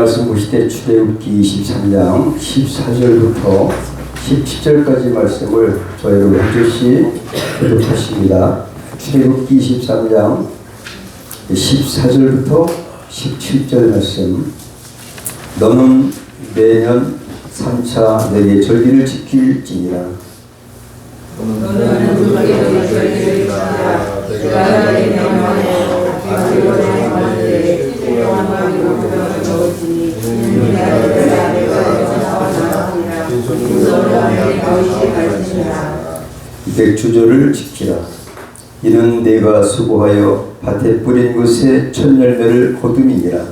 말씀 보실 때 출애굽기 23장 14절부터 17절까지 말씀을 저희로 한 절씩 교독하십니다. 출애굽기 23장 14절부터 17절 말씀. 너는 매년 3차 내게 절기를 지킬지니라. 너는 절기를 지킬지니라. 내가 너에게 명하여 가지고 너에게 이때 주절을 지키라. 이는 내가 수고하여 밭에 뿌린 것에 첫 열매를 거둠이니라.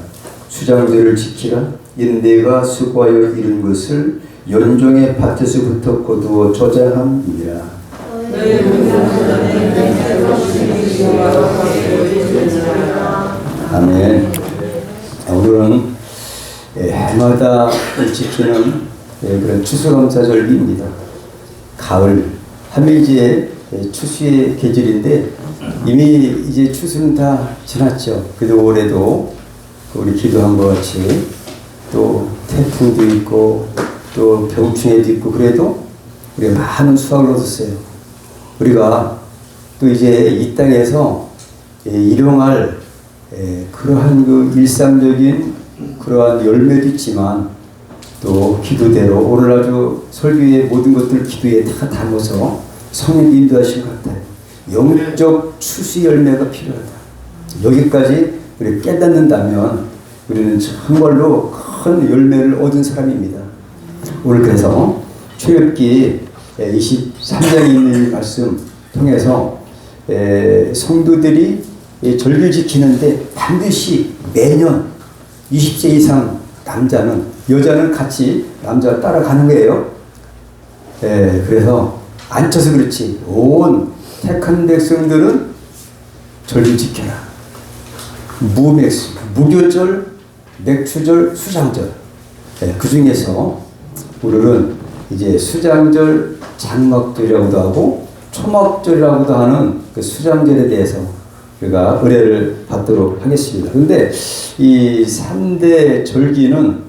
수장절을 지키라. 이는 내가 수고하여 이룬 것을 연종의 밭에서부터 거두어 저장함이니라. 아멘. 오늘은 해마다 지키는 그런 추수감사절기입니다. 가을 한매지의 추수의 계절인데 이미 이제 추수는 다 지났죠. 그래도 올해도 우리 기도한 것 같이 또 태풍도 있고 또 병충해도 있고 그래도 우리가 많은 수확을 얻었어요. 우리가 또 이제 이 땅에서 일용할 그러한 그 일상적인 그러한 열매도 있지만 또 기도대로 오늘 아주 설교의 모든 것들 기도에 다 담아서 성령 인도하신 것 같아요. 영적 추수 열매가 필요하다. 여기까지 우리 깨닫는다면 우리는 정말로 큰 열매를 얻은 사람입니다. 오늘 그래서 출애굽기 23장에 있는 말씀 통해서 성도들이 절기를 지키는데 반드시 매년 20세 이상 남자는 여자는 같이 남자가 따라가는 거예요. 그래서 안 쳐서 그렇지 온 택한 백성들은 절기 지켜라. 무맥수, 무교절, 맥추절, 수장절. 그 중에서 오늘은 이제 수장절, 장막절이라고도 하고 초막절이라고도 하는 그 수장절에 대해서 우리가 의뢰를 받도록 하겠습니다. 그런데 이 3대 절기는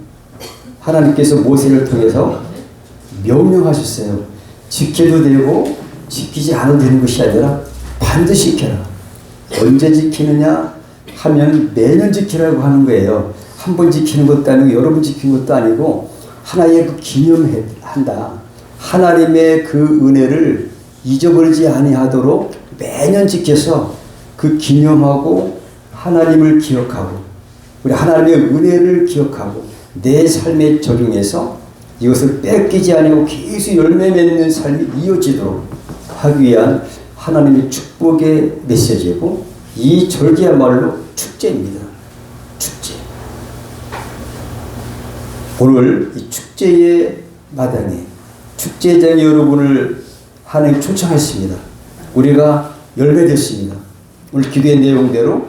하나님께서 모세를 통해서 명령하셨어요. 지켜도 되고 지키지 않아도 되는 것이 아니라 반드시 지켜라. 언제 지키느냐 하면 매년 지키라고 하는 거예요. 한 번 지키는 것도 아니고 여러 번 지키는 것도 아니고 하나의 그 기념한다. 하나님의 그 은혜를 잊어버리지 아니하도록 매년 지켜서 그 기념하고 하나님을 기억하고 우리 하나님의 은혜를 기억하고 내 삶에 적용해서 이것을 뺏기지 아니고 계속 열매 맺는 삶이 이어지도록 하기 위한 하나님의 축복의 메시지고 이 절기야말로 축제입니다. 축제. 오늘 이 축제의 마당에 축제장 여러분을 하나님 초청하십니다. 우리가 열매됐습니다. 오늘 기도의 내용대로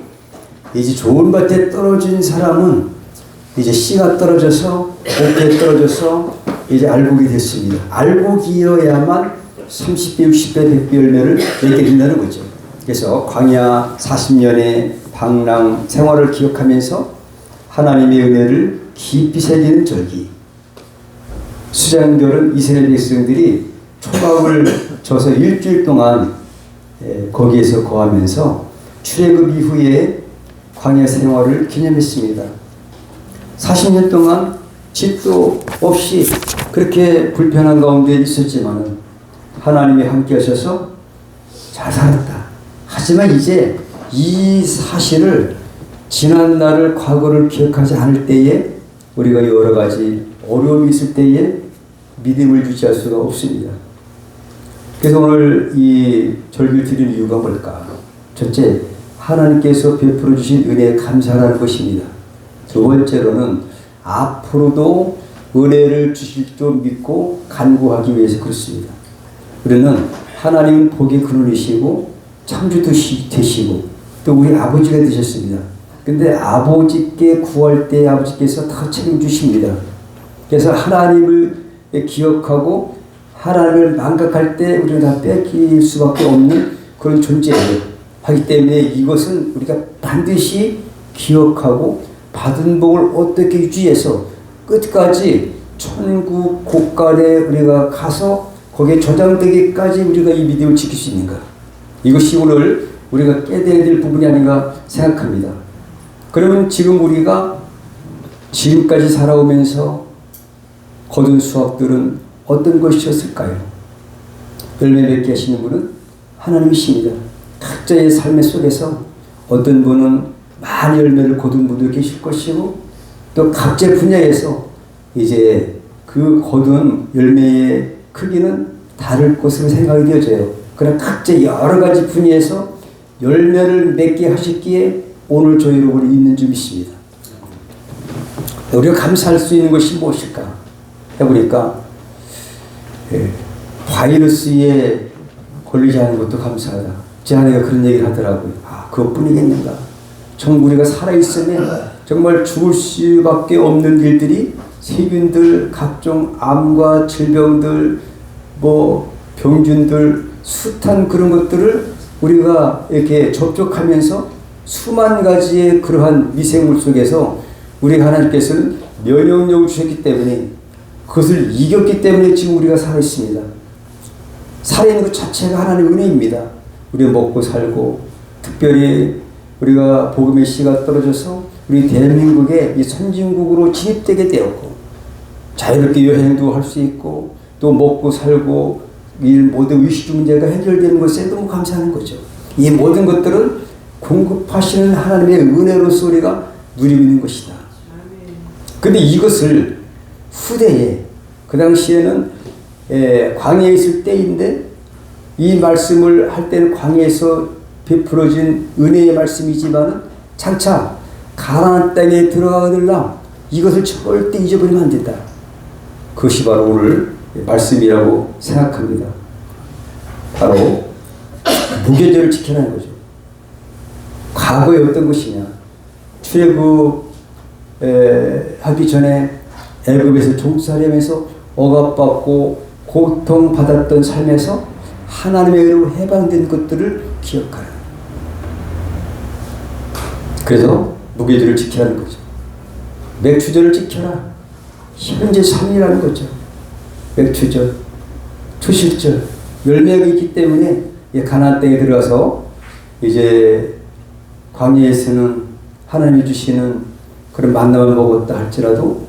이제 좋은 밭에 떨어진 사람은 이제 씨가 떨어져서 옥에 떨어져서 이제 알곡이 됐습니다. 알곡이어야만 30배, 60배, 100배 열매를 맺게 된다는 거죠. 그래서 광야 40년의 방랑 생활을 기억하면서 하나님의 은혜를 깊이 새기는 절기. 수장절은 이스라엘 백성들이 초막을 져서 일주일 동안 거기에서 거하면서 출애굽 이후에 광야 생활을 기념했습니다. 40년 동안 집도 없이 그렇게 불편한 가운데 있었지만 하나님이 함께 하셔서 잘 살았다. 하지만 이제 이 사실을 지난 날을 과거를 기억하지 않을 때에 우리가 여러 가지 어려움이 있을 때에 믿음을 유지할 수가 없습니다. 그래서 오늘 이 절기를 드리는 이유가 뭘까? 첫째, 하나님께서 베풀어 주신 은혜에 감사하는 것입니다. 두 번째로는 앞으로도 은혜를 주실 줄 믿고 간구하기 위해서 그렇습니다. 우리는 하나님은 복의 근원이시고 창조도 되시고 또 우리 아버지가 되셨습니다. 근데 아버지께 구할 때 아버지께서 다 책임주십니다. 그래서 하나님을 기억하고 하나님을 망각할 때 우리가 다 뺏길 수밖에 없는 그런 존재예요. 하기 때문에 이것은 우리가 반드시 기억하고 받은 복을 어떻게 유지해서 끝까지 천국 곳간에 우리가 가서 거기에 저장되기까지 우리가 이 믿음을 지킬 수 있는가? 이것이 오늘 우리가 깨달아야 될 부분이 아닌가 생각합니다. 그러면 지금 우리가 지금까지 살아오면서 거둔 수확들은 어떤 것이었을까요? 열매 맺게 하시는 분은 하나님이십니다. 각자의 삶의 속에서 어떤 분은 많은 열매를 거둔 분도 계실 것이고 또 각자 분야에서 이제 그 거둔 열매의 크기는 다를 것으로 생각이 되어져요. 그러나 각자 여러 가지 분야에서 열매를 맺게 하셨기에 오늘 저희 여러분이 있는 줄 믿습니다. 우리가 감사할 수 있는 것이 무엇일까 해보니까 바이러스에 걸리지 않은 것도 감사하다. 제 아내가 그런 얘기를 하더라고요. 그것뿐이겠는가. 정말 우리가 살아있으면 정말 죽을 수밖에 없는 일들이 세균들, 각종 암과 질병들, 병균들, 숱한 그런 것들을 우리가 이렇게 접촉하면서 수만 가지의 그러한 미생물 속에서 우리 하나님께서는 면역력을 주셨기 때문에 그것을 이겼기 때문에 지금 우리가 살아있습니다. 살아있는 것 자체가 하나님의 은혜입니다. 우리가 먹고 살고 특별히 우리가 복음의 씨가 떨어져서 우리 대한민국의 이 선진국으로 진입되게 되었고 자유롭게 여행도 할 수 있고 또 먹고 살고 이 모든 의식주 문제가 해결되는 것에 너무 감사하는 거죠. 이 모든 것들은 공급하시는 하나님의 은혜로서 우리가 누리고 있는 것이다. 그런데 이것을 후대에 그 당시에는 광야에 있을 때인데 이 말씀을 할 때는 광야에서 베풀어진 은혜의 말씀이지만 장차 가나안 땅에 들어가거들라 이것을 절대 잊어버리면 안 된다. 그것이 바로 오늘 말씀이라고 생각합니다. 바로 무교절을 지켜라는 거죠. 과거에 어떤 것이냐. 출애굽하기 전에 애굽에서 종살이하면서 억압받고 고통받았던 삶에서 하나님의 은혜로 해방된 것들을 기억하라. 그래서 무교절을 지키라는 거죠. 맥추절을 지켜라. 현재 삶이라는 거죠. 맥추절, 초실절, 열매가 있기 때문에 가나안 땅에 들어가서 이제 광야에서는 하나님이 주시는 그런 만나만 먹었다 할지라도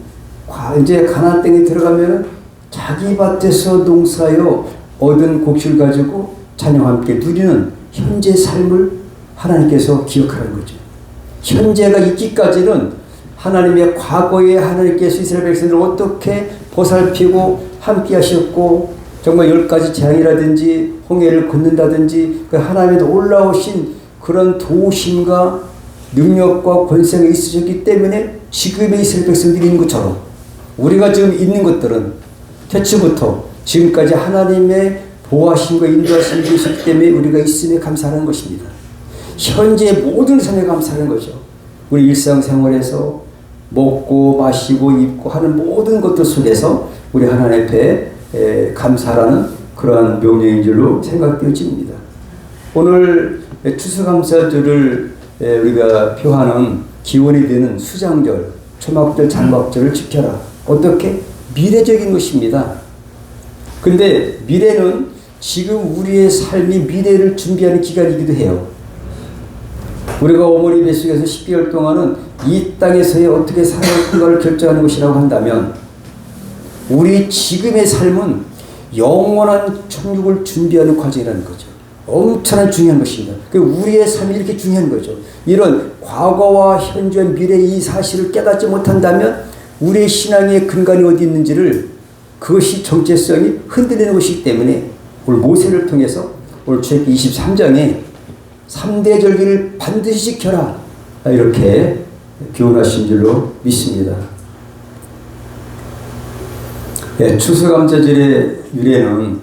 이제 가나안 땅에 들어가면 자기 밭에서 농사하여 얻은 곡식을 가지고 자녀와 함께 누리는 현재 삶을 하나님께서 기억하는 거죠. 현재가 있기까지는 하나님의 과거에 하나님께서 이스라엘 백성들을 어떻게 보살피고 함께 하셨고 정말 10가지 재앙이라든지 홍해를 걷는다든지 그 하나님의 놀라우신 그런 도우심과 능력과 권세가 있으셨기 때문에 지금의 이스라엘 백성들이 있는 것처럼 우리가 지금 있는 것들은 태초부터 지금까지 하나님의 보호하심과 인도하심이 계셨기 때문에 우리가 있음에 감사하는 것입니다. 현재 모든 삶에 감사하는 거죠. 우리 일상생활에서 먹고 마시고 입고 하는 모든 것들 속에서 우리 하나님 앞에 감사라는 그러한 명령인 줄로 생각되어집니다. 오늘 추수감사절을 우리가 표하는 기원이 되는 수장절, 초막절, 장막절을 지켜라. 어떻게? 미래적인 것입니다. 근데 미래는 지금 우리의 삶이 미래를 준비하는 기간이기도 해요. 우리가 어머니 뱃속에서 10개월 동안은 이 땅에서의 어떻게 살아갈까를 결정하는 것이라고 한다면 우리 지금의 삶은 영원한 천국을 준비하는 과정이라는 거죠. 엄청난 중요한 것입니다. 우리의 삶이 이렇게 중요한 거죠. 이런 과거와 현재, 미래 이 사실을 깨닫지 못한다면 우리의 신앙의 근간이 어디 있는지를 그것이 정체성이 흔들리는 것이기 때문에 오늘 모세를 통해서 오늘 출애굽기 23장에 3대 절기를 반드시 지켜라 이렇게 교훈하신 줄로 믿습니다. 추수감사절의 유래는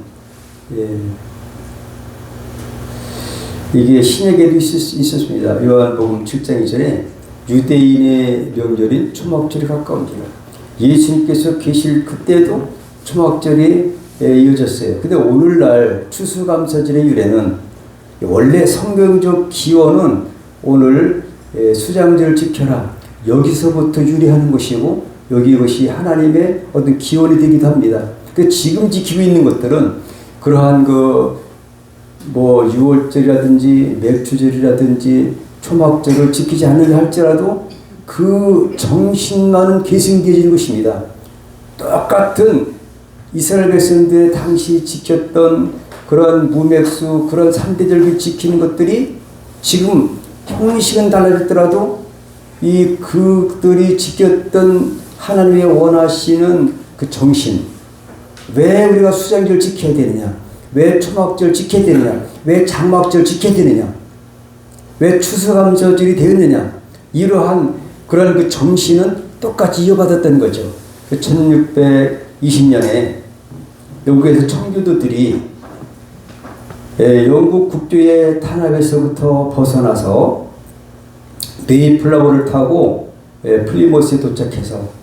이게 신약에도 있었습니다. 요한복음 7장 2절에 유대인의 명절인 초막절이 가까운지라. 예수님께서 계실 그때도 초막절이 이어졌어요. 근데 오늘날 추수감사절의 유래는 원래 성경적 기원은 오늘 수장절을 지켜라. 여기서부터 유래하는 것이고 여기 이것이 하나님의 어떤 기원이 되기도 합니다. 그 지금 지키고 있는 것들은 그러한 뭐 유월절이라든지 맥주절이라든지 초막절을 지키지 않는다 할지라도 그 정신만은 계승되어지는 것입니다. 똑같은 이스라엘 백성들의 당시 지켰던 그런 무맥수 그런 3대절기 지키는 것들이 지금 형식은 달라졌더라도 그들이 지켰던 하나님의 원하시는 그 정신, 왜 우리가 수장절 지켜야 되느냐, 왜 초막절 지켜야 되느냐, 왜 장막절 지켜야 되느냐, 왜 추수감사절이 되었느냐, 이러한 그런 그 정신은 똑같이 이어받았던 거죠. 1620년에 영국에서 청교도들이 영국 국교의 탄압에서부터 벗어나서 메이플라워를 타고 플리모스에 도착해서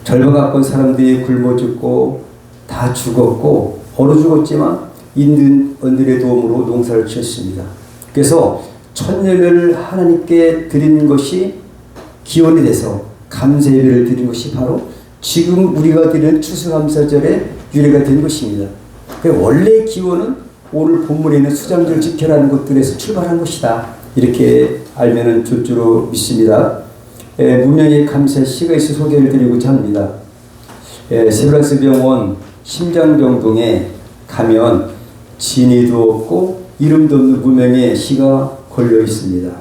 절반가까운 사람들이 굶어 죽고 다 죽었고 얼어 죽었지만 인근들의 도움으로 농사를 지었습니다. 그래서 천예배를 하나님께 드리는 것이 기원이 돼서 감사예배를 드리는 것이 바로 지금 우리가 드리는 추수감사절의 유래가 된 것입니다. 원래 기원은 오늘 본문에 있는 수장절 지켜라는 것들에서 출발한 것이다. 이렇게 알면은 줄 줄로 믿습니다. 문명의 감사 시가 있어 소개를 드리고자 합니다. 세브란스 병원 심장병동에 가면 진이도 없고 이름도 없는 무명의 시가 걸려 있습니다.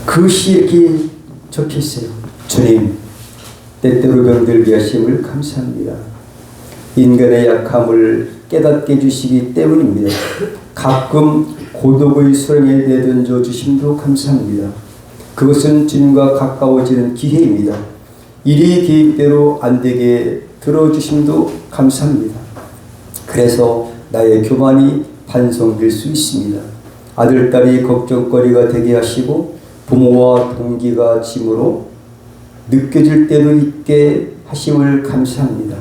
그 시에 이렇게 적혀 있어요. 주님, 때때로 병들게 하심을 감사합니다. 인간의 약함을 깨닫게 해주시기 때문입니다. 가끔 고독의 수렁에 내던져 주심도 감사합니다. 그것은 주님과 가까워지는 기회입니다. 일이 계획대로 안 되게 들어주심도 감사합니다. 그래서 나의 교만이 반성될 수 있습니다. 아들, 딸이 걱정거리가 되게 하시고 부모와 동기가 짐으로 느껴질 때도 있게 하심을 감사합니다.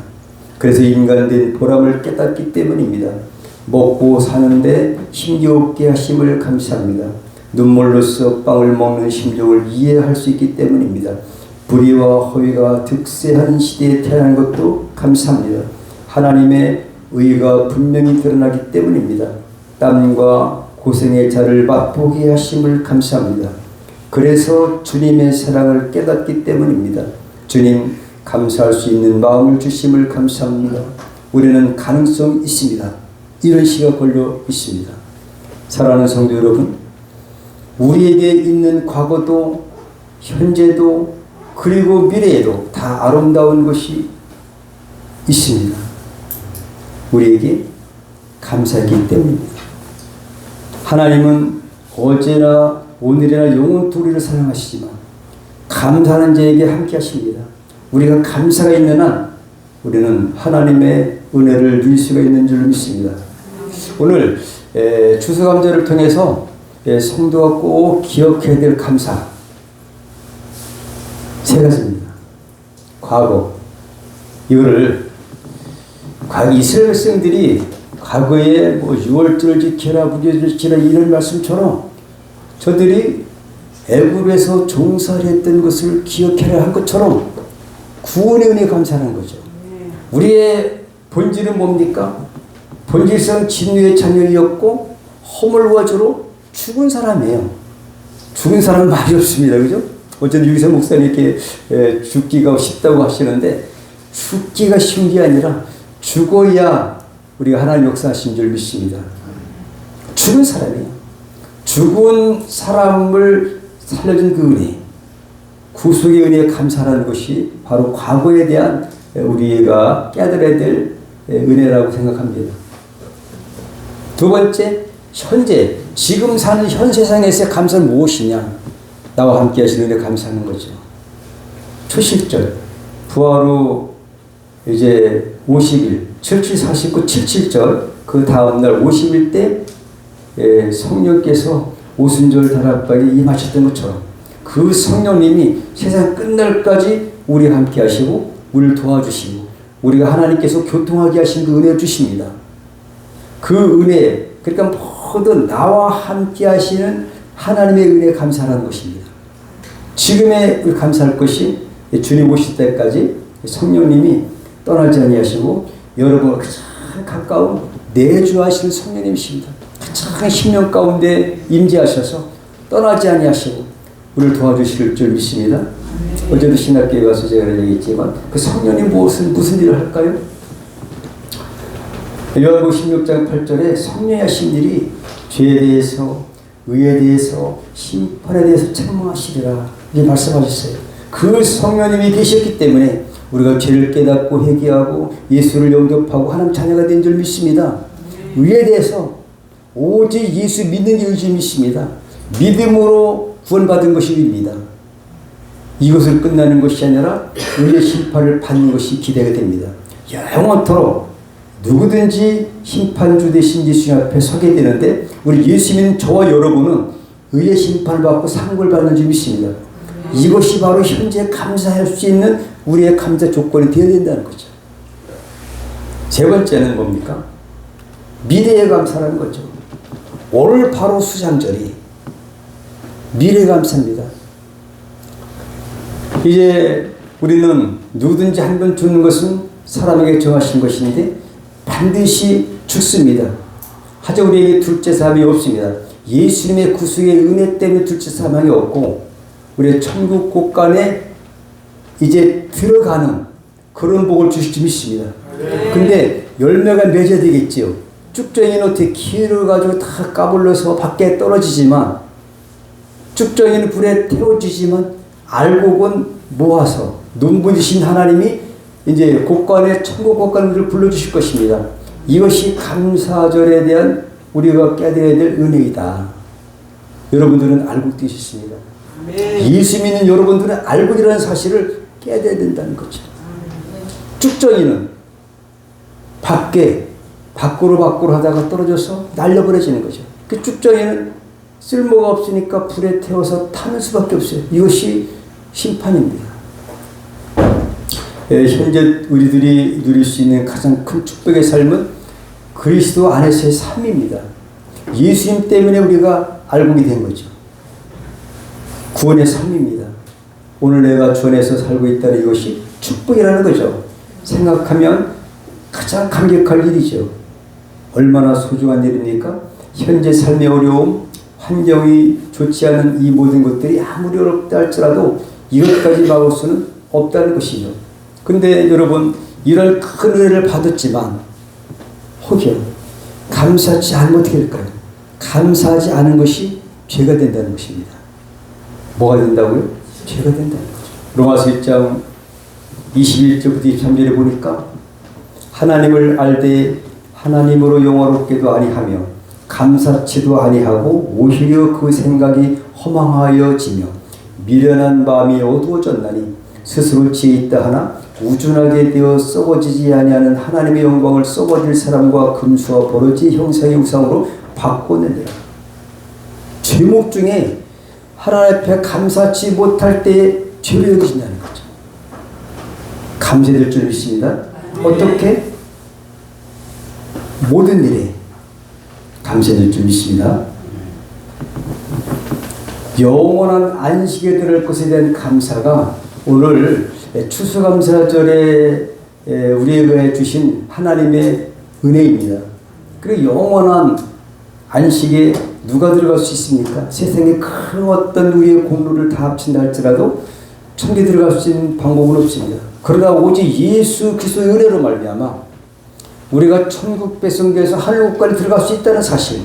그래서 인간된 보람을 깨닫기 때문입니다. 먹고 사는데 힘겹게 하심을 감사합니다. 눈물로써 빵을 먹는 심정을 이해할 수 있기 때문입니다. 불의와 허위가 득세한 시대에 태어난 것도 감사합니다. 하나님의 의가 분명히 드러나기 때문입니다. 땀과 고생의 자를 맛보게 하심을 감사합니다. 그래서 주님의 사랑을 깨닫기 때문입니다. 주님, 감사할 수 있는 마음을 주심을 감사합니다. 우리는 가능성이 있습니다. 이런 시가 걸려 있습니다. 사랑하는 성도 여러분, 우리에게 있는 과거도 현재도 그리고 미래에도 다 아름다운 것이 있습니다. 우리에게 감사하기 때문입니다. 하나님은 어제나 오늘이나 영원토록 우리를 사랑하시지만 감사하는 자에게 함께 하십니다. 우리가 감사가 있는 한 우리는 하나님의 은혜를 누릴 수가 있는 줄 믿습니다. 오늘 추수감사를 통해서 성도가 꼭 기억해야 될 감사 세 가지입니다. 과거, 이거를 이스라엘 백성들이 과거에 뭐 유월절을 지켜라, 무교절을 지켜라 이런 말씀처럼 저들이 애굽에서 종살이 했던 것을 기억해라 한 것처럼 구원의 은혜에 감사하는 거죠. 우리의 본질은 뭡니까? 본질상 진노의 자녀이었고 허물과주로 죽은 사람이에요. 죽은 사람은 말이 없습니다. 그죠? 어쨌든 유기성 목사님 이렇게 죽기가 쉽다고 하시는데 죽기가 쉬운 게 아니라 죽어야 우리가 하나님 역사하신 줄 믿습니다. 죽은 사람이에요. 죽은 사람을 살려준 그 은혜, 구속의 은혜에 감사하는 것이 바로 과거에 대한 우리가 깨달아야 될 은혜라고 생각합니다. 두 번째, 현재, 지금 사는 현 세상에서의 감사는 무엇이냐? 나와 함께 하시는 은혜 감사하는 거죠. 초실절, 부활 후 이제 50일, 77, 49, 77절, 그 다음날 50일 때 성령께서 오순절 다락방에 임하셨던 것처럼 그 성령님이 세상 끝날까지 우리와 함께 하시고 우리를 도와주시고 우리가 하나님께서 교통하게 하신 그 은혜를 주십니다. 그 은혜, 그러니까 모든 나와 함께 하시는 하나님의 은혜에 감사하는 것입니다. 지금의 우리 감사할 것이 주님 오실 때까지 성령님이 떠나지 아니하시고 여러분과 가장 가까운 내주하시는 성령님이십니다. 가장 심령 가운데 임재하셔서 떠나지 아니하시고 우리를 도와주실 줄 믿습니다. 어제도 신학교에 가서 제가 얘기했지만 그 성령님 무슨 일을 할까요? 요한복음 16장 8절에 성령이 하신 일이 죄에 대해서 의에 대해서 심판에 대해서 책망하시리라 이렇게 말씀하셨어요. 그 성령님이 계셨기 때문에 우리가 죄를 깨닫고 회개하고 예수를 영접하고 하나님 자녀가 된 줄 믿습니다. 의에 대해서 오직 예수 믿는 게 의지 믿습니다. 믿음으로 구원받은 것이 의입니다. 이것을 끝나는 것이 아니라 의의 심판을 받는 것이 기대가 됩니다. 영원토록 누구든지 심판주 되신 예수 앞에 서게 되는데 우리 예수 믿는 저와 여러분은 의의 심판을 받고 상급을 받는 줄 믿습니다. 이것이 바로 현재 감사할 수 있는 우리의 감사 조건이 되어야 된다는 거죠. 세 번째는 뭡니까? 미래의 감사라는 거죠. 오늘 바로 수장절이 미래 감사입니다. 이제 우리는 누구든지 한 번 죽는 것은 사람에게 정하신 것인데 반드시 죽습니다. 하지만 우리에게 둘째 사망이 없습니다. 예수님의 구속의 은혜 때문에 둘째 사망이 없고 우리의 천국 곳간에 이제 들어가는 그런 복을 주실 줄 믿습니다. 근데 열매가 맺어야 되겠지요. 쭉정이는 어떻게 키를 가지고 다 까불러서 밖에 떨어지지만 쭉정이는 불에 태워지지만 알곡은 모아서 눈부신 하나님이 이제 곳간에 천국 곳간을 불러주실 것입니다. 이것이 감사절에 대한 우리가 깨달아야 될 은혜이다. 여러분들은 알고 계셨습니다. 예수 믿는 여러분들은 알고이라는 사실을 깨달아야 된다는 거죠. 쭉정이는 밖으로 하다가 떨어져서 날려버려지는 거죠. 그 쭉정이는 쓸모가 없으니까 불에 태워서 타는 수밖에 없어요. 이것이 심판입니다. 현재 우리들이 누릴 수 있는 가장 큰 축복의 삶은 그리스도 안에서의 삶입니다. 예수님 때문에 우리가 알고게 된 거죠. 구원의 삶입니다. 오늘 내가 주 안에서 살고 있다는 이것이 축복이라는 거죠. 생각하면 가장 감격할 일이죠. 얼마나 소중한 일입니까? 현재 삶의 어려움, 환경이 좋지 않은 이 모든 것들이 아무리 어렵다 할지라도 이것까지 막을 수는 없다는 것이죠. 근데 여러분 이런 큰 은혜를 받았지만 혹여 감사하지 않으면 어떻게 될까요? 감사하지 않은 것이 죄가 된다는 것입니다. 뭐가 된다고요? 죄가 된다는 거죠. 로마서 1장 21절부터 23절에 보니까 하나님을 알되 하나님으로 영화롭게도 아니하며 감사치도 아니하고 오히려 그 생각이 허망하여지며 미련한 마음이 어두워졌나니 스스로 지혜 있다 하나 우준하게 되어 썩어지지 아니하는 하나님의 영광을 썩어질 사람과 금수와 버러지 형상의 우상으로 바꿔내니라. 죄목 중에 하나님 앞에 감사치 못할 때에 죄를 여기신다는 거죠. 감사될 줄 믿습니다. 어떻게? 모든 일에 감사될 줄 믿습니다. 영원한 안식에 들을 것에 대한 감사가 오늘 추수감사절에 우리에게 주신 하나님의 은혜입니다. 그리고 영원한 안식에 누가 들어갈 수 있습니까? 세상에 큰 어떤 우리의 공로를 다 합친다 할지라도 천국에 들어갈 수 있는 방법은 없습니다. 그러나 오직 예수 그리스도의 은혜로 말미암아 우리가 천국 백성돼서 하늘국가에 들어갈 수 있다는 사실,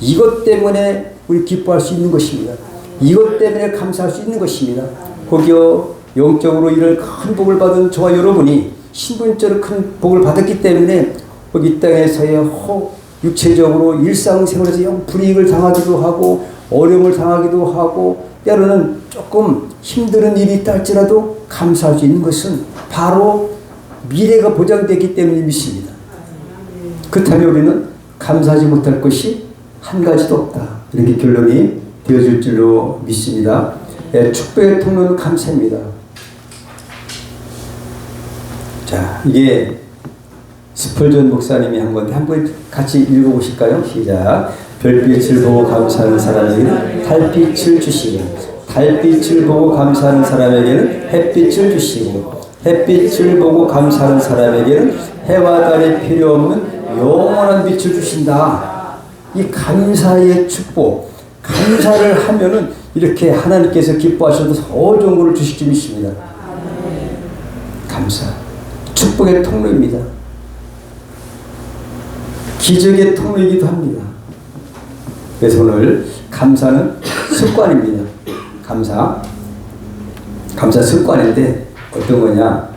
이것 때문에 우리 기뻐할 수 있는 것입니다. 이것 때문에 감사할 수 있는 것입니다. 거기어 영적으로 이런 큰 복을 받은 저와 여러분이 신분적으로 큰 복을 받았기 때문에 이 땅에서의 육체적으로 일상생활에서 영 불이익을 당하기도 하고 어려움을 당하기도 하고 때로는 조금 힘든 일이 있다 할지라도 감사할 수 있는 것은 바로 미래가 보장되기 때문에 믿습니다. 그렇다면 우리는 감사하지 못할 것이 한 가지도 없다. 이렇게 결론이 되어질 줄로 믿습니다. 축복의 통로는 감사입니다. 자, 이게 스펄전 목사님이 한 건데 한번 같이 읽어보실까요? 시작. 별빛을 보고 감사하는 사람에게는 달빛을 주시고 달빛을 보고 감사하는 사람에게는 햇빛을 주시고 햇빛을 보고 감사하는 사람에게는 해와 달이 필요 없는 영원한 빛을 주신다. 이 감사의 축복, 감사를 하면은 이렇게 하나님께서 기뻐하셔도 더 좋은 것을 주실 줄 믿습니다. 감사, 축복의 통로입니다. 기적의 통로이기도 합니다. 그래서 오늘 감사는 습관입니다. 감사 습관인데 어떤 거냐?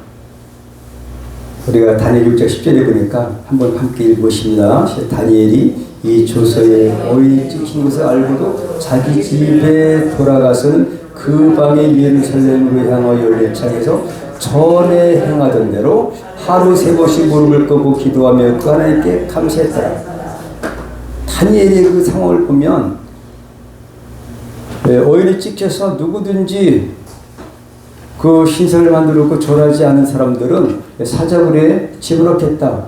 우리가 다니엘 6장 10절에 보니까 한번 함께 읽으십니다. 다니엘이 이 조서에 어인이 찍힌 것을 알고도 자기 집에 돌아가서는 그 밤에 예루살렘으로 향하여 열례창에서 전에 행하던 대로 하루 3번씩 무릎을 꿇고 기도하며 그 하나님께 감사했더라. 다니엘의 그 상황을 보면 어인이 찍혀서 누구든지 그 신상을 만들었고 절하지 않은 사람들은 사자굴에 집어넣겠다.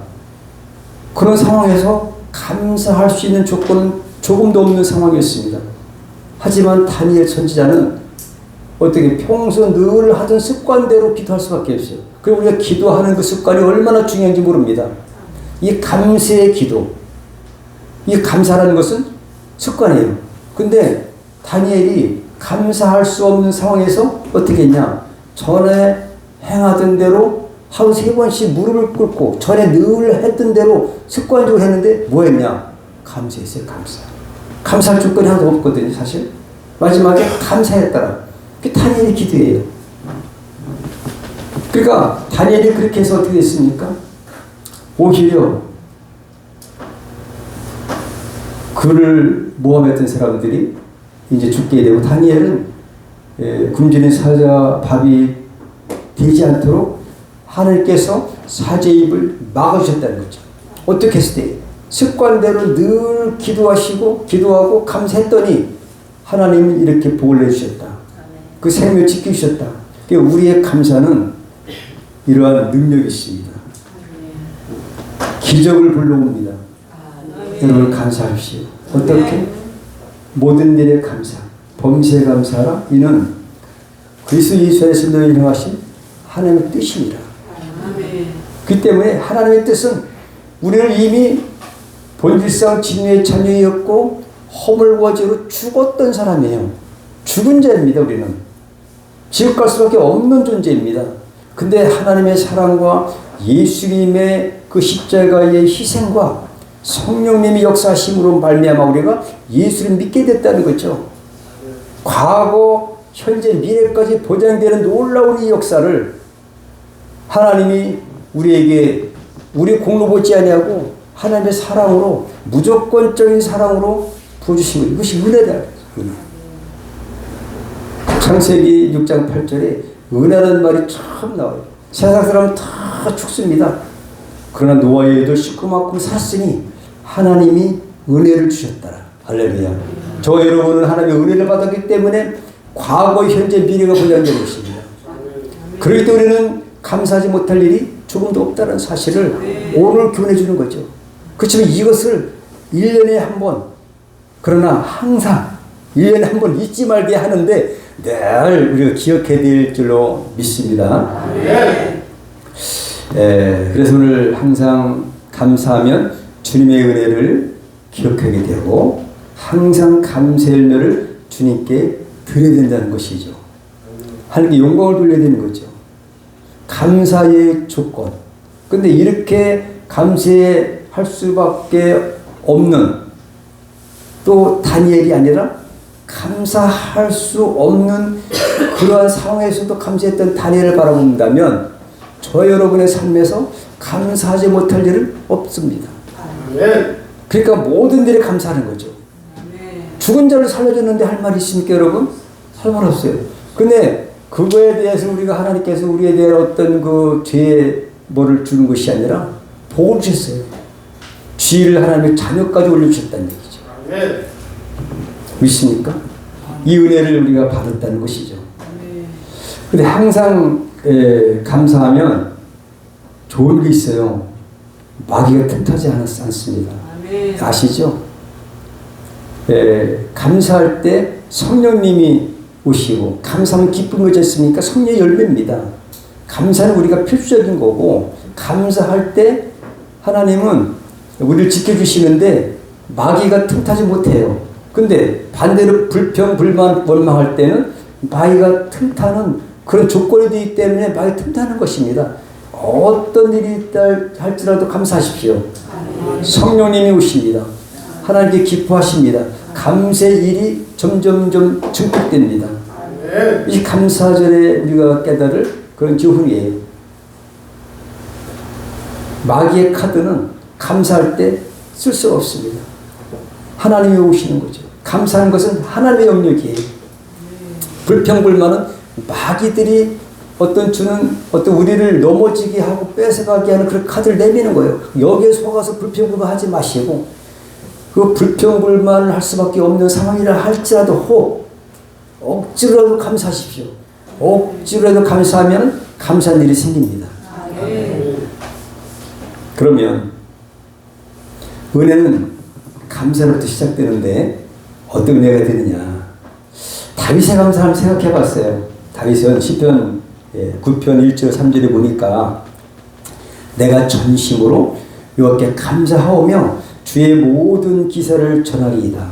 그런 상황에서 감사할 수 있는 조건은 조금도 없는 상황이었습니다. 하지만 다니엘 선지자는 어떻게 평소 늘 하던 습관대로 기도할 수밖에 없어요. 그리고 우리가 기도하는 그 습관이 얼마나 중요한지 모릅니다. 이 감사의 기도, 이 감사라는 것은 습관이에요. 근데 다니엘이 감사할 수 없는 상황에서 어떻게 했냐? 전에 행하던 대로 하루 3번씩 무릎을 꿇고 전에 늘 했던 대로 습관적으로 했는데 뭐 했냐? 감사했어요. 감사할 조건이 하나도 없거든요. 사실 마지막에 감사했더라. 그게 다니엘의 기도예요. 그러니까 다니엘이 그렇게 해서 어떻게 됐습니까? 오히려 그를 모함했던 사람들이 이제 죽게 되고 다니엘은 굶주린 사자 밥이 되지 않도록 하나님께서 사자의 입을 막으셨다는 거죠. 어떻게 했을 때? 습관대로 늘 기도하고 감사했더니 하나님은 이렇게 복을 내주셨다. 그 생명을 지키셨다. 우리의 감사는 이러한 능력이 있습니다. 기적을 불러옵니다. 여러분 감사하십시오. 어떻게? 모든 일에 감사, 범사에 감사하라. 이는 그리스도 예수 안에서 너희를 향하신 하나님의 뜻입니다. 그 때문에 하나님의 뜻은 우리를 이미 본질상 진노의 자녀였고 허물과 죄로 죽었던 사람이에요. 죽은 자입니다. 우리는 지옥 갈 수밖에 없는 존재입니다. 근데 하나님의 사랑과 예수님의 그 십자가의 희생과 성령님이 역사하심으로 말미암아 우리가 예수를 믿게 됐다는 거죠. 과거, 현재, 미래까지 보장되는 놀라운 이 역사를 하나님이 우리에게 우리 공로 보지 아니하고 하나님의 사랑으로 무조건적인 사랑으로 부어주신 것, 이것이 은혜다. 창세기 6장 8절에 은혜라는 말이 처음 나와요. 세상 사람은 다 죽습니다. 그러나 노아의 애도 시커멓고 살았으니 하나님이 은혜를 주셨더라. 할렐루야. 저 여러분은 하나님의 은혜를 받았기 때문에 과거, 현재, 미래가 보장되고 있습니다. 그렇기 때문에 우리는 감사하지 못할 일이 조금도 없다는 사실을 오늘 교훈해 주는 거죠. 그렇지만 이것을 1년에 한 번, 그러나 항상 1년에 한 번 잊지 말게 하는데 늘 우리가 기억해야 될 줄로 믿습니다. 그래서 오늘 항상 감사하면 주님의 은혜를 기억하게 되고 항상 감사의 열매를 주님께 드려야 된다는 것이죠. 하나님께 영광을 돌려야 되는 거죠. 감사의 조건. 근데 이렇게 감사할 수밖에 없는 또 다니엘이 아니라 감사할 수 없는 그러한 상황에서도 감사했던 다니엘을 바라본다면 저 여러분의 삶에서 감사하지 못할 일은 없습니다. 그러니까 모든 일에 감사하는 거죠. 죽은 자를 살려줬는데 할 말이 있습니까, 여러분? 할 말 없어요. 근데 그거에 대해서 우리가 하나님께서 우리에 대한 어떤 그 죄의 뭐를 주는 것이 아니라 복을 주셨어요. 지혜를 하나님의 자녀까지 올려주셨다는 얘기죠. 믿습니까? 이 은혜를 우리가 받았다는 것이죠. 근데 항상 감사하면 좋은 게 있어요. 마귀가 틈타지 않습니다. 아시죠? 감사할 때 성령님이 오시고 감사하면 기쁨이 오지 않습니까? 성령의 열매입니다. 감사는 우리가 필수적인 거고 감사할 때 하나님은 우리를 지켜주시는데 마귀가 틈타지 못해요. 근데 반대로 불평, 불만, 원망할 때는 마귀가 틈타는 그런 조건이 되기 때문에 마귀가 틈타는 것입니다. 어떤 일이 있다 할지라도 감사하십시오. 성령님이 오십니다. 하나님께 기뻐하십니다. 감사의 일이 점점점 증폭됩니다. 이 감사절에 우리가 깨달을 그런 교훈이에요. 마귀의 카드는 감사할 때 쓸 수가 없습니다. 하나님이 오시는 거죠. 감사하는 것은 하나님의 영역이에요. 불평불만은 마귀들이 어떤 우리를 넘어지게 하고 뺏어가게 하는 그런 카드를 내미는 거예요. 여기에 속아서 불평불만하지 마시고 그 불평불만을 할 수밖에 없는 상황이라 할지라도 억지로라도 감사하십시오. 억지로라도 감사하면 감사한 일이 생깁니다. 그러면 은혜는 감사로부터 시작되는데 어떤 은혜가 되느냐. 다윗의 감사를 생각해 봤어요. 다윗은 시편 9편 1절 3절에 보니까 내가 전심으로 여호와께 감사하오며 주의 모든 기사를 전하리이다.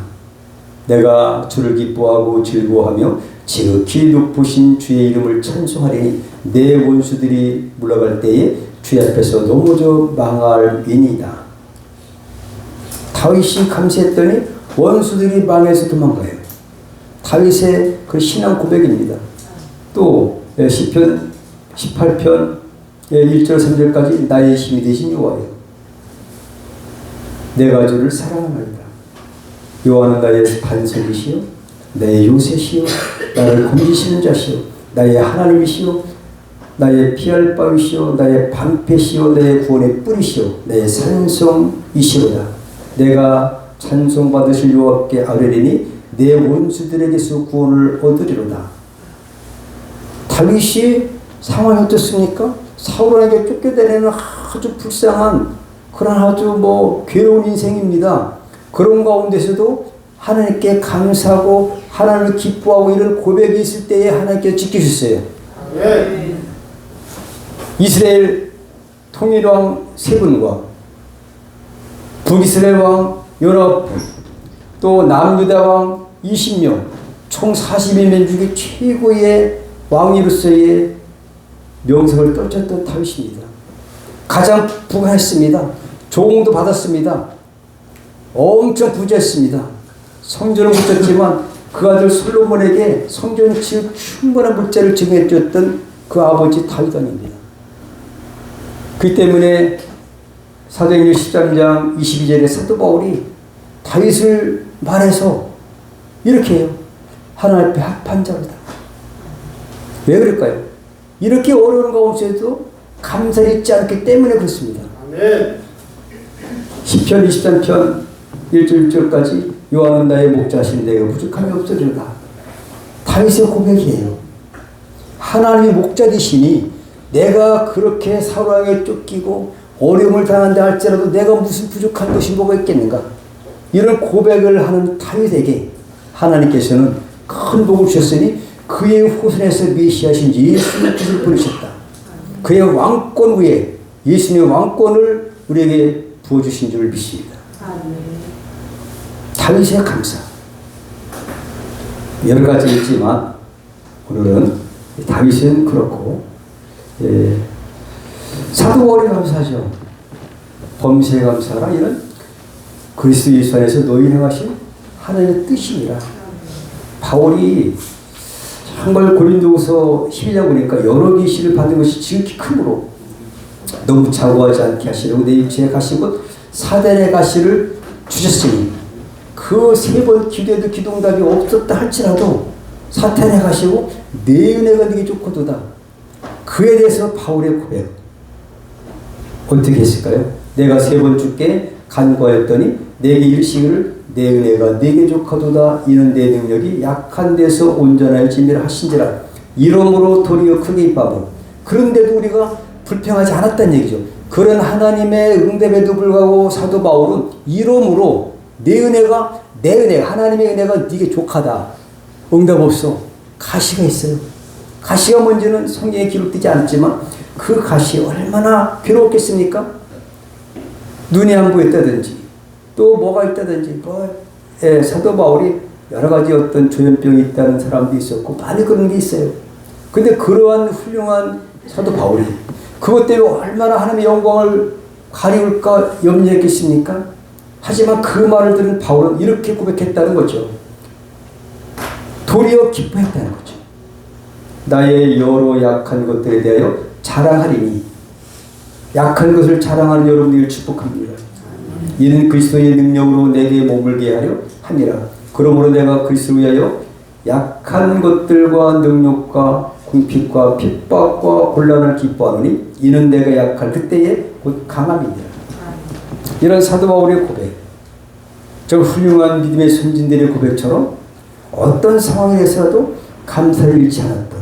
내가 주를 기뻐하고 즐거워하며 지극히 높으신 주의 이름을 찬송하리니 내 원수들이 물러갈 때에 주의 앞에서 넘어져 망할이니이다. 다윗이 감사했더니 원수들이 망해서 도망가요. 다윗의 그 신앙 고백입니다. 또 시편 18편 1절 3절까지 나의 힘이 되신 여호와여 내가 주를 사랑하나이다. 여호와는 나의 반석이시요 나의 요새시요 나를 건지시는 자시요 나의 하나님이시요 나의 피할 바위시요 나의 방패시요 나의 구원의 뿌리시요 나의 산성이시로다. 내가 찬송받으실 여호와께 아뢰리니 내 원수들에게서 구원을 얻으리로다. 다윗이 상황이 어떻습니까? 사울에게 쫓겨다니는 아주 불쌍한 그런 아주 괴로운 인생입니다. 그런 가운데서도 하나님께 감사하고 하나님을 기뻐하고 이런 고백이 있을 때에 하나님께서 지켜주셨어요. 이스라엘 통일왕 세 분과 북이스라엘 왕 요압 또 남유다 왕 20명 총 41명 중에 최고의 왕으로서의 명성을 떨쳤던 다윗입니다. 가장 부강했습니다. 조공도 받았습니다. 엄청 부자였습니다. 성전은 못 졌지만 그 아들 솔로몬에게 성전 지을 충분한 물자를 증해 주었던 그 아버지 다윗 왕입니다. 그 때문에 사도행전 13장 22절에 사도 바울이 다윗을 말해서 이렇게 해요. 하나님 앞에 합한 자로다. 왜 그럴까요? 이렇게 어려운 가운데서도 감사를 잊지 않기 때문에 그렇습니다. 시편 23편 1절 1절까지 여호와는 나의 목자시니 내가 부족함이 없으리로다. 다윗의 고백이에요. 하나님이 목자 되시니 내가 그렇게 사울왕에 쫓기고 어려움을 당한다 할지라도 내가 무슨 부족한 것이 뭐가 있겠는가. 이런 고백을 하는 다윗에게 하나님께서는 큰 복을 주셨으니 그의 후손에서 메시아신 예수 그리스도를 보내셨다. 그의 왕권 위에 예수님의 왕권을 우리에게 부어주신 줄 믿습니다. 다윗의 감사 여러 가지 있지만 오늘은 다윗은 그렇고 사도 바울이 감사하죠. 범사에 감사하라. 이런 그리스도 예수 안에서 너희 행하신 하나님의 뜻이니라. 바울이 정말 고린도후서 12장 보니까 여러 계시를 받은 것이 지극히 크므로 너무 자고하지 않게 하시려고 내 육체에 가신 것 사단의 가시를 주셨으니 그 세 번 기도해도 기도응답이 없었다 할지라도 사탄의 가시고 내 은혜가 네게 좋거도다. 그에 대해서 바울의 고백 어떻게 했을까요? 내가 세 번 주께 간구하였더니 내게 이르시기를 내 은혜가 네게 좋거도다. 이는 내 능력이 약한 데서 온전할지미라 하신지라. 이러므로 도리어 크게 기뻐하고 그런데도 우리가 불평하지 않았다는 얘기죠. 그런 하나님의 응답에도 불구하고 사도 바울은 이러므로 내 은혜가 하나님의 은혜가 네게 족하다. 응답 없어. 가시가 있어요. 가시가 뭔지는 성경에 기록되지 않지만 그 가시 얼마나 괴로웠겠습니까? 눈이 안 보였다든지 또 뭐가 있다든지 사도 바울이 여러 가지 어떤 조현병이 있다는 사람도 있었고 많이 그런 게 있어요. 근데 그러한 훌륭한 사도 바울이 그것 때문에 얼마나 하나님의 영광을 가리울까 염려했겠습니까? 하지만 그 말을 들은 바울은 이렇게 고백했다는 거죠. 도리어 기뻐했다는 거죠. 나의 여러 약한 것들에 대하여 자랑하리니 약한 것을 자랑하는 여러분들을 축복합니다. 이는 그리스도의 능력으로 내게 머물게 하려 함이라. 그러므로 내가 그리스도를 위하여 약한 것들과 능력과 궁핍과 핍박과 곤란을 기뻐하노니 이는 내가 약할 그때에 곧 강함이니라. 이런 사도 바울의 고백, 저 훌륭한 믿음의 선진들의 고백처럼 어떤 상황에서도 감사를 잃지 않았던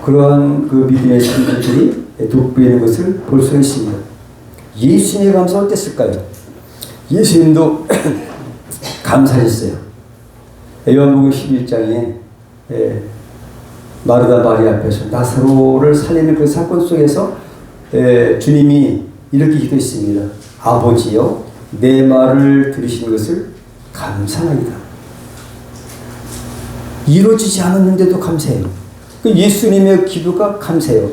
그러한 그 믿음의 선진들이 돋보이는 것을 볼 수 있습니다. 예수님의 감사 어땠을까요? 예수님도 감사했어요. 요한복음 11장에 마르다 마리 앞에서 나사로를 살리는 그 사건 속에서 주님이 이렇게 기도했습니다. 아버지여 내 말을 들으신 것을 감사합니다. 이루어지지 않았는데도 감사해요. 그 예수님의 기도가 감사해요.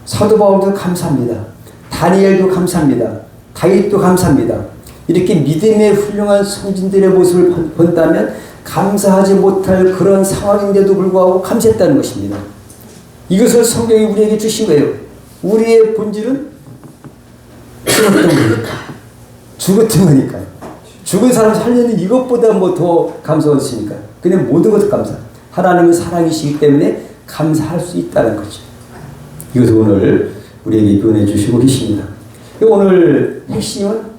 사도 바울도 감사합니다. 다니엘도 감사합니다. 다윗도 감사합니다. 이렇게 믿음의 훌륭한 선진들의 모습을 본다면 감사하지 못할 그런 상황인데도 불구하고 감사했다는 것입니다. 이것을 성경이 우리에게 주신 거예요. 우리의 본질은 죽었던 거니까. 죽었던 거니까. 죽은 사람 살리는 이것보다 뭐 더 감사했습니까? 그냥 모든 것을 감사. 하나님은 사랑이시기 때문에 감사할 수 있다는 거죠. 이것을 오늘 우리에게 표현해 주시고 계십니다. 오늘 핵심은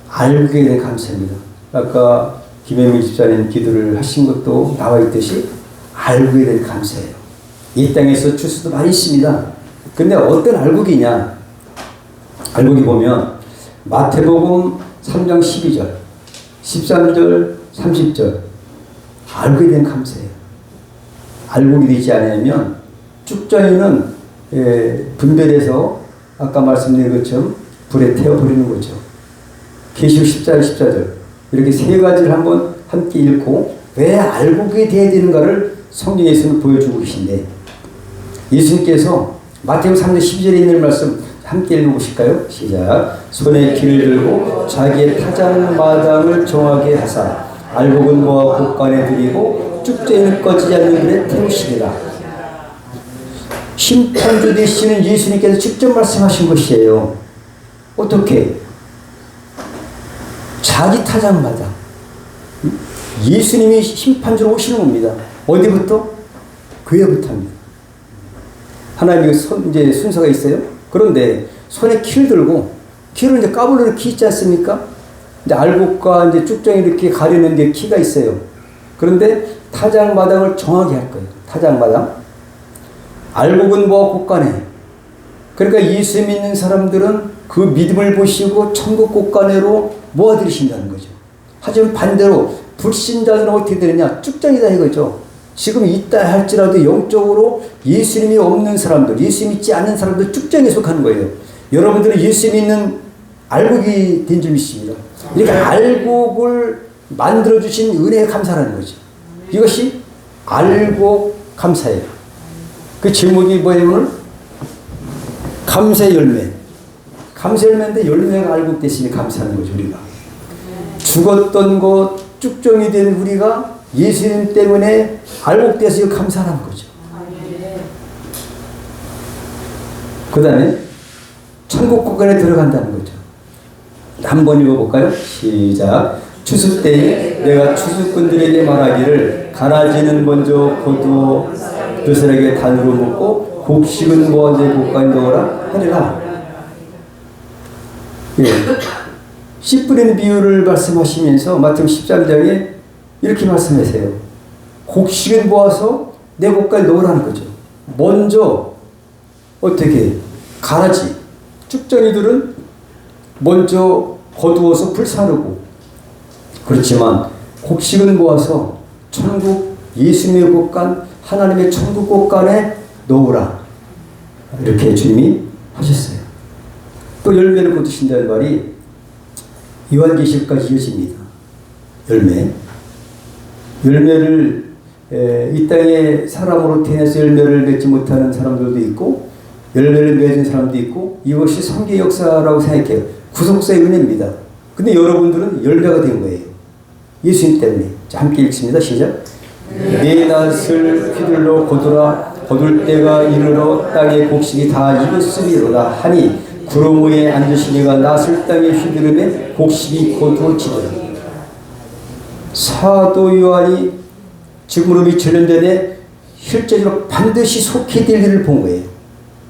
알게 된 감사입니다. 아까 김혜민 집사님 기도를 하신 것도 나와 있듯이 알게 된 감사예요. 이 땅에서 줄 수도 많이 있습니다. 근데 어떤 알곡이냐? 알곡이 보면 마태복음 3장 12절, 13절, 30절 알게 된 감사예요. 알곡이 되지 않으면 쭉정이는 분별해서 아까 말씀드린 것처럼 불에 태워버리는 거죠. 계시록 14절 14절 이렇게 세 가지를 한번 함께 읽고 왜 알곡이 되어야 되는가를 성경에서는 보여주고 계신데 예수님께서 마태복음 3장 12절에 있는 말씀 함께 읽어보실까요? 시작. 손에 키를 들고 자기의 타작마당을 정하게 하사 알곡은 모아 곳간에 들이고 쭉정이는 꺼지지 않는 불에 태우시리라. 심판주 되시는 예수님께서 직접 말씀하신 것이에요. 어떻게? 자기 타작마당. 예수님이 심판주로 오시는 겁니다. 어디부터? 교회부터 합니다. 하나님의 이제 순서가 있어요. 그런데 손에 키를 들고 키를 이제 까불는 키 있지 않습니까? 이제 알곡과 이제 쭉정이 이렇게 가리는 게 키가 있어요. 그런데 타작마당을 정하게 할 거예요. 타작마당. 알곡은 뭐 곳간에. 그러니까 예수 믿는 사람들은 그 믿음을 보시고 천국 곳간에로 모아들이신다는 거죠. 하지만 반대로 불신자들은 어떻게 되느냐? 쭉정이다 이거죠. 지금 있다 할지라도 영적으로 예수님이 없는 사람들, 예수 믿지 않는 사람들 쭉정에 속하는 거예요. 여러분들은 예수 믿는 알곡이 된 줄 믿습니다. 이렇게 알곡을 만들어주신 은혜에 감사라는 거죠. 이것이 알곡 감사예요. 그 제목이 뭐예요 오늘? 감사의 열매. 감사의 열매인데 열매가 알곡 대신에 감사하는 거죠 우리가. 죽었던 것 쭉정이 된 우리가 예수님 때문에 알곡돼서 감사하는 거죠. 그 다음에 천국 곳간에 들어간다는 거죠. 한번 읽어볼까요? 시작. 추수 때에 내가 추수꾼들에게 말하기를 가라지는 먼저 거두어 그들에게 단으로 묶고 곡식은 모아 내 곳간에 넣으라 하리라. 예. 씨 뿌리는 비유를 말씀하시면서 마태복음 13장에 이렇게 말씀하세요. 곡식을 모아서 내 곳간에 넣으라는 거죠. 먼저 어떻게 가라지 쭉정이들은 먼저 거두어서 불사르고 그렇지만 곡식은 모아서 천국 예수님의 곳간 하나님의 천국 곳간에 놓으라. 이렇게 주님이 하셨어요. 또 열매를 거두신다는 말이 요한계시록까지 이어집니다. 열매를 이 땅에 사람으로 태어나서 열매를 맺지 못하는 사람들도 있고 열매를 맺은 사람도 있고 이것이 성경의 역사라고 생각해요. 구속사의 은혜입니다. 근데 여러분들은 열매가 된 거예요. 예수님 때문에. 자, 함께 읽습니다. 시작. 내 낫을 휘둘러 거두라. 거둘 때가 이르러 땅의 곡식이 다 익었으리로다 하니 구름 위에 앉으신 이가 낫을 땅에 휘두르매 곡식이 거두어지더라. 사도 요한이 지금으로 2000년 전에 실제로 반드시 속히 될 일을 본 거예요.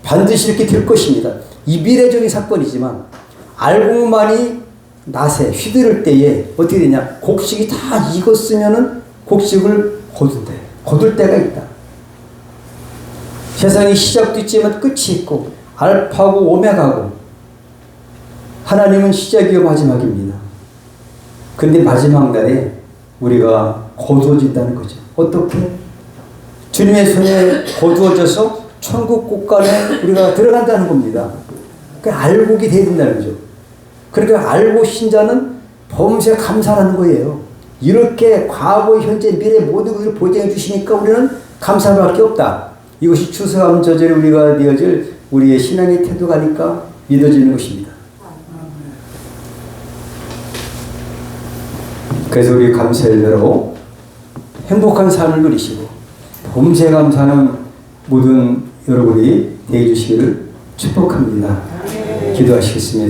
반드시 이렇게 될 것입니다. 이 미래적인 사건이지만 알고만이 낫에 휘두를 때에 어떻게 되냐, 곡식이 다 익었으면은 곡식을 거둔대. 거둘 때가 있다. 세상이 시작도 있지만 끝이 있고 알파고 오메가고 하나님은 시작이요 마지막입니다. 근데 마지막 날에 우리가 거두어진다는 거죠. 어떻게? 주님의 손에 거두어져서 천국 곳간에 우리가 들어간다는 겁니다. 그러니까 알곡이 돼야 된다는 거죠. 그러니까 알고 신자는 범사에 감사하는 거예요. 이렇게 과거, 현재, 미래 모든 것을 보장해 주시니까 우리는 감사할 밖에 없다. 이것이 추수감 저절에 우리가 되어질 우리의 신앙의 태도가니까 믿어지는 것입니다. 그래서 우리 감사 열매로 행복한 삶을 누리시고 범사에 감사하는 모든 여러분이 되어 주시기를 축복합니다. 기도하시겠습니다.